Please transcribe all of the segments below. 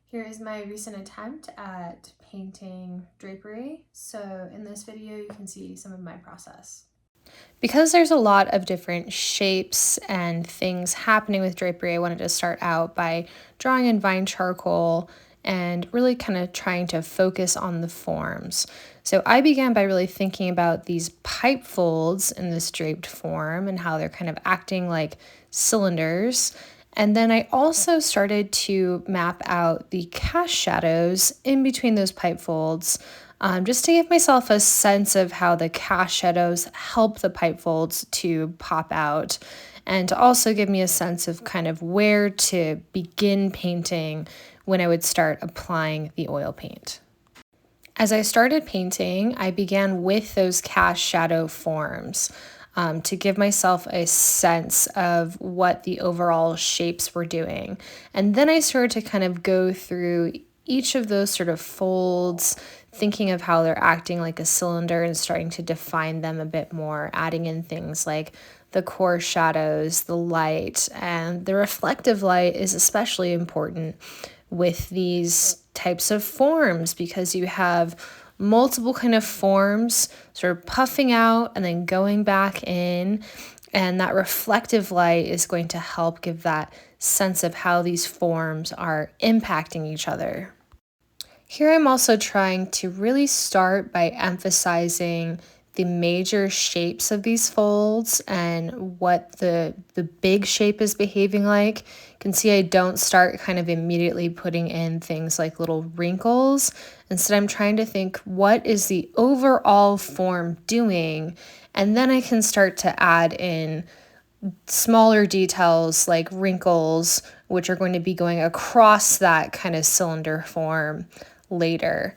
Here is my recent attempt at painting drapery. So in this video, you can see some of my process. Because there's a lot of different shapes and things happening with drapery, I wanted to start out by drawing in vine charcoal and really kind of trying to focus on the forms. So I began by really thinking about these pipe folds in this draped form and how they're kind of acting like cylinders. And then I also started to map out the cast shadows in between those pipe folds, just to give myself a sense of how the cast shadows help the pipe folds to pop out, and to also give me a sense of kind of where to begin painting when I would start applying the oil paint. As I started painting, I began with those cast shadow forms to give myself a sense of what the overall shapes were doing. And then I started to kind of go through each of those sort of folds, thinking of how they're acting like a cylinder and starting to define them a bit more, adding in things like the core shadows, the light, and the reflective light is especially important with these types of forms because you have multiple kind of forms sort of puffing out and then going back in, and that reflective light is going to help give that sense of how these forms are impacting each other. Here I'm also trying to really start by emphasizing the major shapes of these folds and what the big shape is behaving like. You can see I don't start kind of immediately putting in things like little wrinkles. Instead, I'm trying to think, what is the overall form doing? And then I can start to add in smaller details like wrinkles, which are going to be going across that kind of cylinder form later.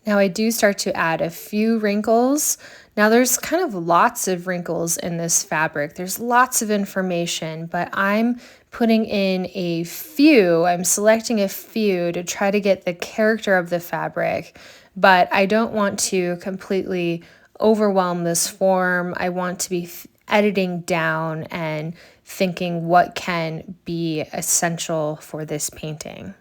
Now I do start to add a few wrinkles. Now there's kind of lots of wrinkles in this fabric. There's lots of information, but I'm putting in a few. I'm selecting a few to try to get the character of the fabric, but I don't want to completely overwhelm this form. I want to be editing down and thinking what can be essential for this painting.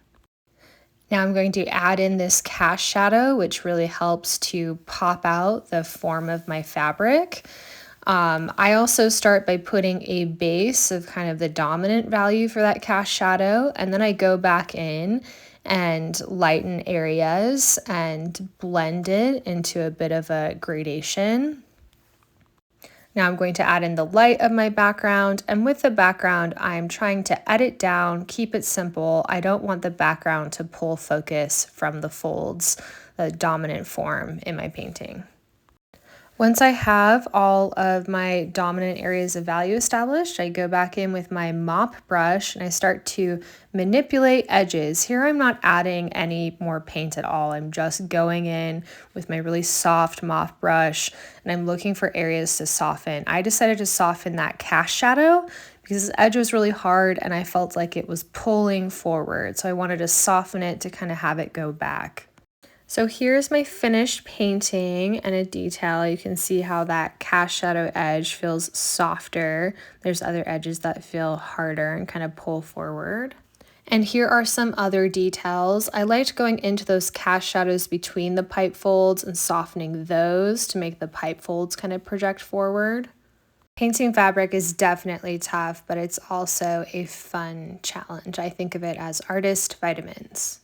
Now I'm going to add in this cast shadow, which really helps to pop out the form of my fabric. I also start by putting a base of kind of the dominant value for that cast shadow, and then I go back in and lighten areas and blend it into a bit of a gradation. Now I'm going to add in the light of my background, and with the background, I'm trying to edit down, keep it simple. I don't want the background to pull focus from the folds, the dominant form in my painting. Once I have all of my dominant areas of value established, I go back in with my mop brush and I start to manipulate edges. Here I'm not adding any more paint at all. I'm just going in with my really soft mop brush and I'm looking for areas to soften. I decided to soften that cast shadow because the edge was really hard and I felt like it was pulling forward. So I wanted to soften it to kind of have it go back. So here's my finished painting and a detail. You can see how that cast shadow edge feels softer. There's other edges that feel harder and kind of pull forward. And here are some other details. I liked going into those cast shadows between the pipe folds and softening those to make the pipe folds kind of project forward. Painting fabric is definitely tough, but it's also a fun challenge. I think of it as artist vitamins.